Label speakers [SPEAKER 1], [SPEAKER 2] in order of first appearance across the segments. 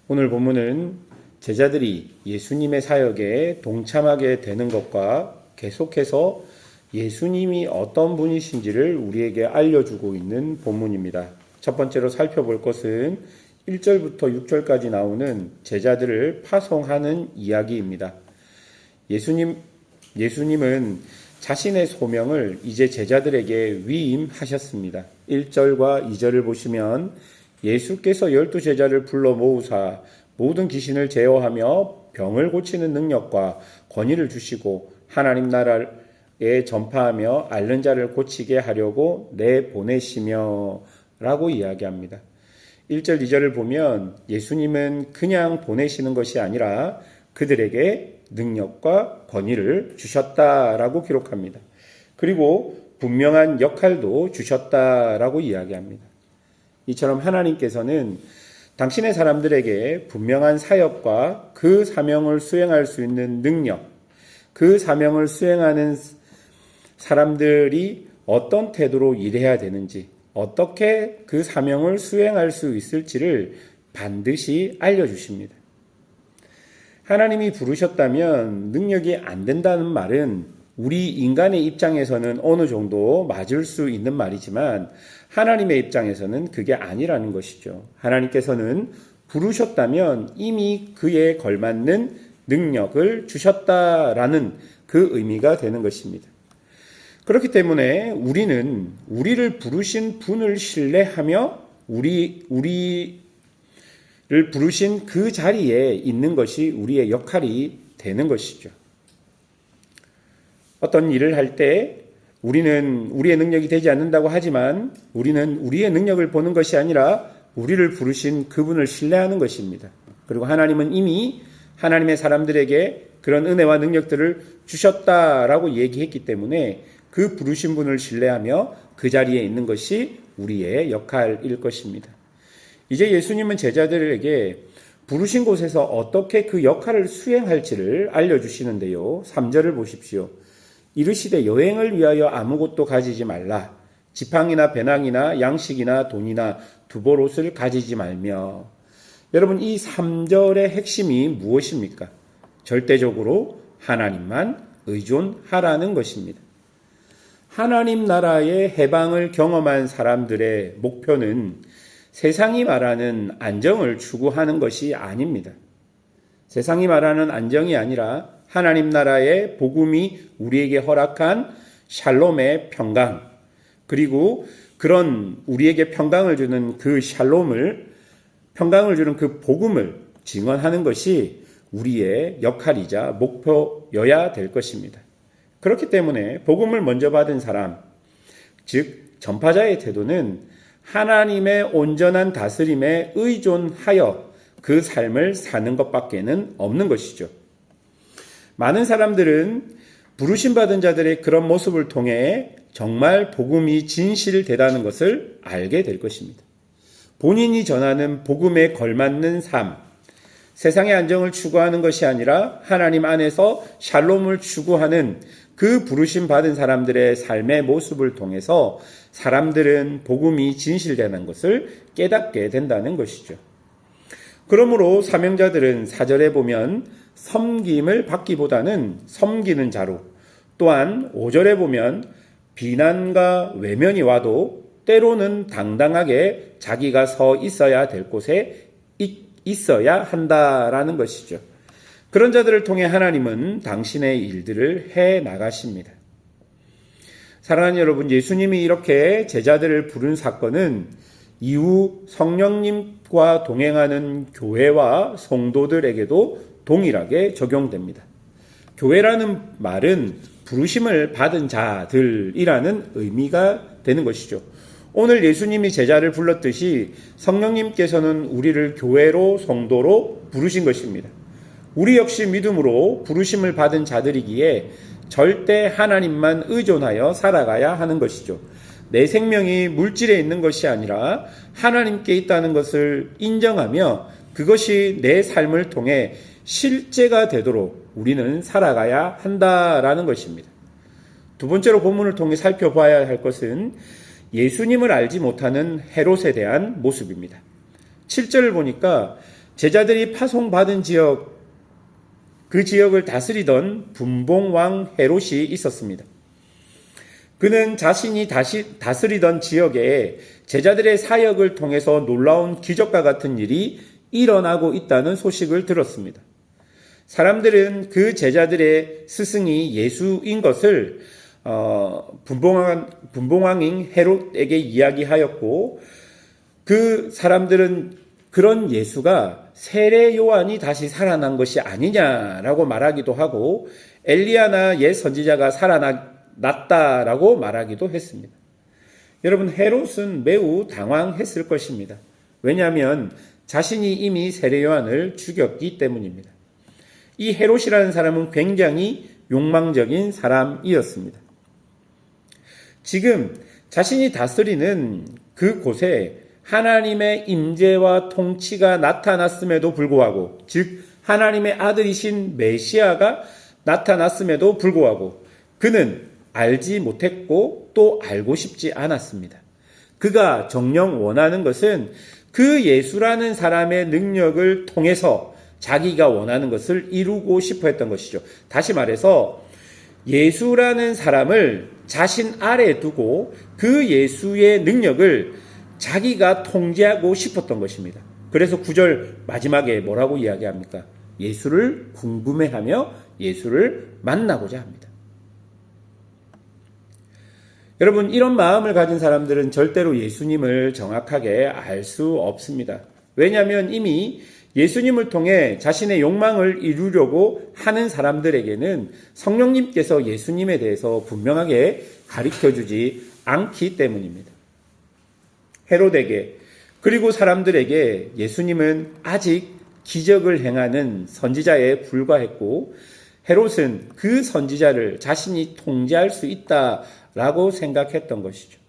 [SPEAKER 1] 오늘 본문은 제자들이 예수님의 사역에 동참하게 되는 것과 계속해서 예수님이 어떤 분이신지를 우리에게 알려주고 있는 본문입니다. 첫 번째로 살펴볼 것은 1절부터 6절까지 나오는 제자들을 파송하는 이야기입니다. 예수님은 자신의 소명을 이제 제자들에게 위임하셨습니다. 1절과 2절을 보시면 예수께서 12제자를 불러 모으사 모든 귀신을 제어하며 병을 고치는 능력과 권위를 주시고 하나님 나라에 전파하며 앓는 자를 고치게 하려고 내보내시며 라고 이야기합니다. 1절, 2절을 보면 예수님은 그냥 보내시는 것이 아니라 그들에게 능력과 권위를 주셨다라고 기록합니다. 그리고 분명한 역할도 주셨다라고 이야기합니다. 이처럼 하나님께서는 당신의 사람들에게 분명한 사역과 그 사명을 수행할 수 있는 능력, 그 사명을 수행하는 사람들이 어떤 태도로 일해야 되는지, 어떻게 그 사명을 수행할 수 있을지를 반드시 알려주십니다. 하나님이 부르셨다면 능력이 안 된다는 말은 우리 인간의 입장에서는 어느 정도 맞을 수 있는 말이지만 하나님의 입장에서는 그게 아니라는 것이죠. 하나님께서는 부르셨다면 이미 그에 걸맞는 능력을 주셨다라는 그 의미가 되는 것입니다. 그렇기 때문에 우리는 우리를 부르신 분을 신뢰하며 우리를 부르신 그 자리에 있는 것이 우리의 역할이 되는 것이죠. 어떤 일을 할 때 우리는 우리의 능력이 되지 않는다고 하지만 우리는 우리의 능력을 보는 것이 아니라 우리를 부르신 그분을 신뢰하는 것입니다. 그리고 하나님은 이미 하나님의 사람들에게 그런 은혜와 능력들을 주셨다라고 얘기했기 때문에 그 부르신 분을 신뢰하며 그 자리에 있는 것이 우리의 역할일 것입니다. 이제 예수님은 제자들에게 부르신 곳에서 어떻게 그 역할을 수행할지를 알려주시는데요. 3절을 보십시오. 이르시되 여행을 위하여 아무것도 가지지 말라. 지팡이나 배낭이나 양식이나 돈이나 두벌 옷을 가지지 말며. 여러분, 이 3절의 핵심이 무엇입니까? 절대적으로 하나님만 의존하라는 것입니다. 하나님 나라의 해방을 경험한 사람들의 목표는 세상이 말하는 안정을 추구하는 것이 아닙니다. 세상이 말하는 안정이 아니라 하나님 나라의 복음이 우리에게 허락한 샬롬의 평강, 그리고 그런 우리에게 평강을 주는 그 평강을 주는 그 복음을 증언하는 것이 우리의 역할이자 목표여야 될 것입니다. 그렇기 때문에 복음을 먼저 받은 사람, 즉 전파자의 태도는 하나님의 온전한 다스림에 의존하여 그 삶을 사는 것밖에는 없는 것이죠. 많은 사람들은 부르심받은 자들의 그런 모습을 통해 정말 복음이 진실되다는 것을 알게 될 것입니다. 본인이 전하는 복음에 걸맞는 삶, 세상의 안정을 추구하는 것이 아니라 하나님 안에서 샬롬을 추구하는 그 부르심 받은 사람들의 삶의 모습을 통해서 사람들은 복음이 진실되는 것을 깨닫게 된다는 것이죠. 그러므로 사명자들은 4절에 보면 섬김을 받기보다는 섬기는 자로, 또한 5절에 보면 비난과 외면이 와도 때로는 당당하게 자기가 서 있어야 될 곳에 있어야 한다라는 것이죠. 그런 자들을 통해 하나님은 당신의 일들을 해 나가십니다. 사랑하는 여러분, 예수님이 이렇게 제자들을 부른 사건은 이후 성령님과 동행하는 교회와 성도들에게도 동일하게 적용됩니다. 교회라는 말은 부르심을 받은 자들이라는 의미가 되는 것이죠. 오늘 예수님이 제자를 불렀듯이 성령님께서는 우리를 교회로, 성도로 부르신 것입니다. 우리 역시 믿음으로 부르심을 받은 자들이기에 절대 하나님만 의존하여 살아가야 하는 것이죠. 내 생명이 물질에 있는 것이 아니라 하나님께 있다는 것을 인정하며 그것이 내 삶을 통해 실제가 되도록 우리는 살아가야 한다라는 것입니다. 두 번째로 본문을 통해 살펴봐야 할 것은 예수님을 알지 못하는 헤롯에 대한 모습입니다. 7절을 보니까 제자들이 파송받은 지역, 그 지역을 다스리던 분봉왕 헤롯이 있었습니다. 그는 자신이 다스리던 지역에 제자들의 사역을 통해서 놀라운 기적과 같은 일이 일어나고 있다는 소식을 들었습니다. 사람들은 그 제자들의 스승이 예수인 것을 분봉왕인 헤롯에게 이야기하였고, 그 사람들은 그런 예수가 세례 요한이 다시 살아난 것이 아니냐라고 말하기도 하고, 엘리야나 옛 선지자가 살아났다라고 말하기도 했습니다. 여러분, 헤롯은 매우 당황했을 것입니다. 왜냐하면 자신이 이미 세례 요한을 죽였기 때문입니다. 이 헤롯이라는 사람은 굉장히 욕망적인 사람이었습니다. 지금 자신이 다스리는 그곳에 하나님의 임재와 통치가 나타났음에도 불구하고, 즉 하나님의 아들이신 메시아가 나타났음에도 불구하고 그는 알지 못했고 또 알고 싶지 않았습니다. 그가 정녕 원하는 것은 그 예수라는 사람의 능력을 통해서 자기가 원하는 것을 이루고 싶어 했던 것이죠. 다시 말해서 예수라는 사람을 자신 아래 두고 그 예수의 능력을 자기가 통제하고 싶었던 것입니다. 그래서 9절 마지막에 뭐라고 이야기합니까? 예수를 궁금해하며 예수를 만나고자 합니다. 여러분, 이런 마음을 가진 사람들은 절대로 예수님을 정확하게 알 수 없습니다. 왜냐하면 이미 예수님을 통해 자신의 욕망을 이루려고 하는 사람들에게는 성령님께서 예수님에 대해서 분명하게 가르쳐주지 않기 때문입니다. 헤롯에게, 그리고 사람들에게 예수님은 아직 기적을 행하는 선지자에 불과했고, 헤롯은 그 선지자를 자신이 통제할 수 있다라고 생각했던 것이죠.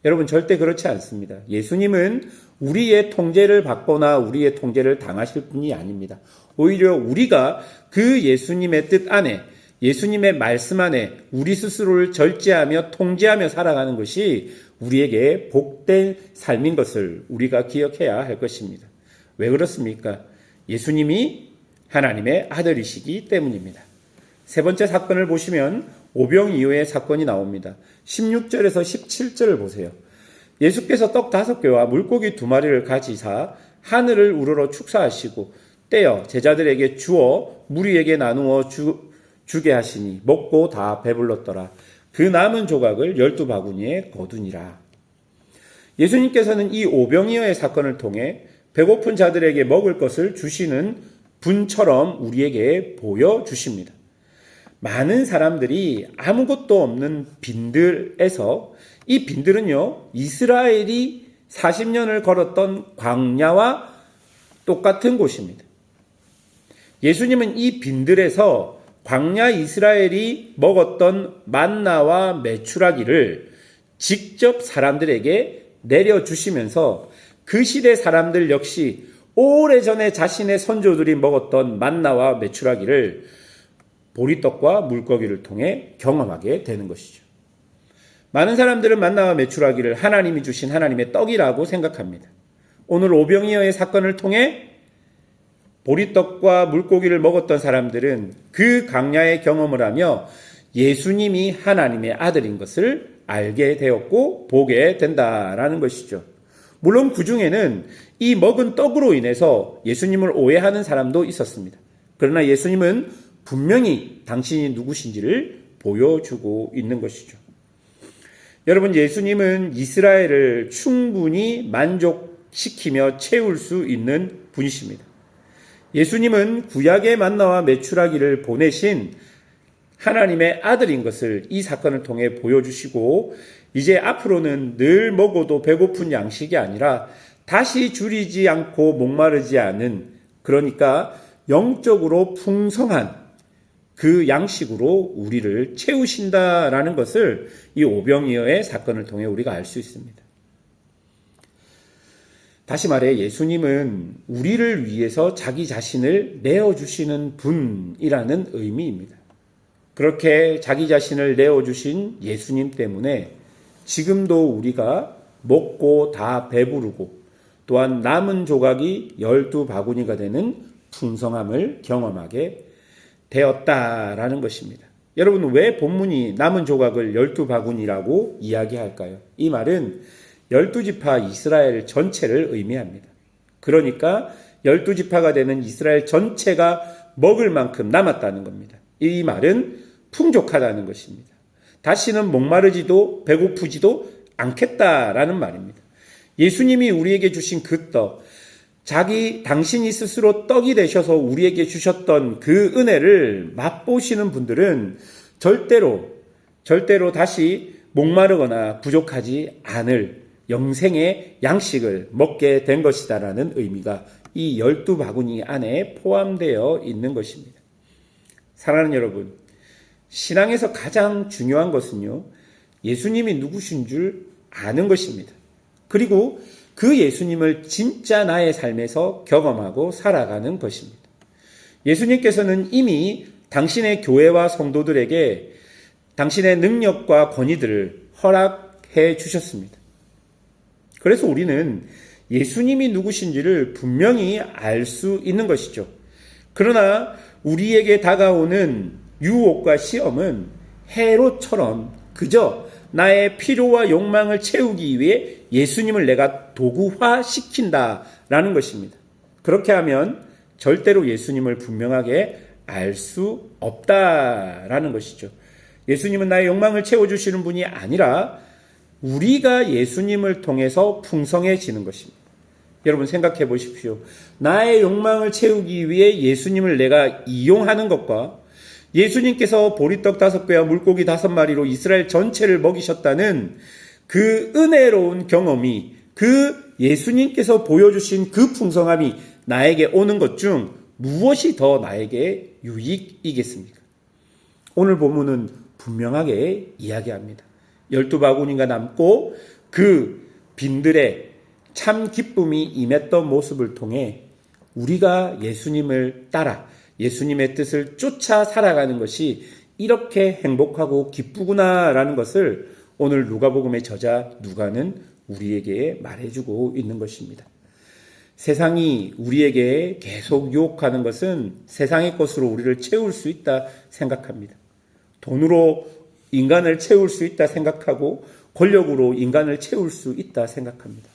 [SPEAKER 1] 여러분, 절대 그렇지 않습니다. 예수님은 우리의 통제를 받거나 우리의 통제를 당하실 분이 아닙니다. 오히려 우리가 그 예수님의 뜻 안에, 예수님의 말씀 안에 우리 스스로를 절제하며 통제하며 살아가는 것이 우리에게 복된 삶인 것을 우리가 기억해야 할 것입니다. 왜 그렇습니까? 예수님이 하나님의 아들이시기 때문입니다. 세 번째 사건을 보시면 오병이어의 사건이 나옵니다. 16절에서 17절을 보세요. 예수께서 떡 5개와 물고기 2마리를 가지사 하늘을 우러러 축사하시고 떼어 제자들에게 주어 무리에게 나누어 주게 하시니 먹고 다 배불렀더라. 그 남은 조각을 12바구니에 거두니라. 예수님께서는 이 오병이어의 사건을 통해 배고픈 자들에게 먹을 것을 주시는 분처럼 우리에게 보여주십니다. 많은 사람들이 아무것도 없는 빈들에서, 이 빈들은요, 이스라엘이 40년을 걸었던 광야와 똑같은 곳입니다. 예수님은 이 빈들에서 광야 이스라엘이 먹었던 만나와 메추라기를 직접 사람들에게 내려주시면서 그 시대 사람들 역시 오래전에 자신의 선조들이 먹었던 만나와 메추라기를 보리떡과 물고기를 통해 경험하게 되는 것이죠. 많은 사람들은 만나와 메추라기를 하나님이 주신 하나님의 떡이라고 생각합니다. 오늘 오병이어의 사건을 통해 보리떡과 물고기를 먹었던 사람들은 그 광야의 경험을 하며 예수님이 하나님의 아들인 것을 알게 되었고 보게 된다라는 것이죠. 물론 그 중에는 이 먹은 떡으로 인해서 예수님을 오해하는 사람도 있었습니다. 그러나 예수님은 분명히 당신이 누구신지를 보여주고 있는 것이죠. 여러분, 예수님은 이스라엘을 충분히 만족시키며 채울 수 있는 분이십니다. 예수님은 구약의 만나와 메추라기를 보내신 하나님의 아들인 것을 이 사건을 통해 보여주시고, 이제 앞으로는 늘 먹어도 배고픈 양식이 아니라 다시 줄이지 않고 목마르지 않은, 그러니까 영적으로 풍성한 그 양식으로 우리를 채우신다라는 것을 이 오병이어의 사건을 통해 우리가 알 수 있습니다. 다시 말해 예수님은 우리를 위해서 자기 자신을 내어주시는 분이라는 의미입니다. 그렇게 자기 자신을 내어주신 예수님 때문에 지금도 우리가 먹고 다 배부르고 또한 남은 조각이 12바구니가 되는 풍성함을 경험하게 되었다라는 것입니다. 여러분, 왜 본문이 남은 조각을 12바구니라고 이야기할까요? 이 말은 12지파 이스라엘 전체를 의미합니다. 그러니까 12지파가 되는 이스라엘 전체가 먹을 만큼 남았다는 겁니다. 이 말은 풍족하다는 것입니다. 다시는 목마르지도 배고프지도 않겠다라는 말입니다. 예수님이 우리에게 주신 그 떡, 당신이 스스로 떡이 되셔서 우리에게 주셨던 그 은혜를 맛보시는 분들은 절대로 다시 목마르거나 부족하지 않을 영생의 양식을 먹게 된 것이다라는 의미가 이 12바구니 안에 포함되어 있는 것입니다. 사랑하는 여러분, 신앙에서 가장 중요한 것은요, 예수님이 누구신 줄 아는 것입니다. 그리고 그 예수님을 진짜 나의 삶에서 경험하고 살아가는 것입니다. 예수님께서는 이미 당신의 교회와 성도들에게 당신의 능력과 권위들을 허락해 주셨습니다. 그래서 우리는 예수님이 누구신지를 분명히 알 수 있는 것이죠. 그러나 우리에게 다가오는 유혹과 시험은 해로처럼 그저 나의 필요와 욕망을 채우기 위해 예수님을 내가 도구화시킨다라는 것입니다. 그렇게 하면 절대로 예수님을 분명하게 알 수 없다라는 것이죠. 예수님은 나의 욕망을 채워주시는 분이 아니라 우리가 예수님을 통해서 풍성해지는 것입니다. 여러분 생각해 보십시오. 나의 욕망을 채우기 위해 예수님을 내가 이용하는 것과 예수님께서 보리떡 5개와 물고기 5마리로 이스라엘 전체를 먹이셨다는 그 은혜로운 경험이, 그 예수님께서 보여주신 그 풍성함이 나에게 오는 것 중 무엇이 더 나에게 유익이겠습니까? 오늘 본문은 분명하게 이야기합니다. 12바구니가 남고 그 빈들에 참 기쁨이 임했던 모습을 통해 우리가 예수님을 따라 예수님의 뜻을 쫓아 살아가는 것이 이렇게 행복하고 기쁘구나라는 것을 오늘 누가복음의 저자 누가는 우리에게 말해주고 있는 것입니다. 세상이 우리에게 계속 유혹하는 것은 세상의 것으로 우리를 채울 수 있다 생각합니다. 돈으로 인간을 채울 수 있다 생각하고 권력으로 인간을 채울 수 있다 생각합니다.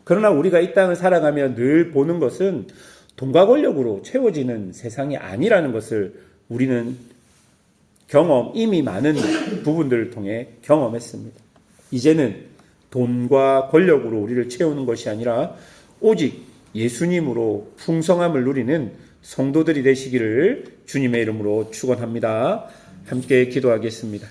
[SPEAKER 1] 그러나 우리가 이 땅을 살아가며 늘 보는 것은 돈과 권력으로 채워지는 세상이 아니라는 것을 우리는 이미 많은 부분들을 통해 경험했습니다. 이제는 돈과 권력으로 우리를 채우는 것이 아니라 오직 예수님으로 풍성함을 누리는 성도들이 되시기를 주님의 이름으로 축원합니다. 함께 기도하겠습니다.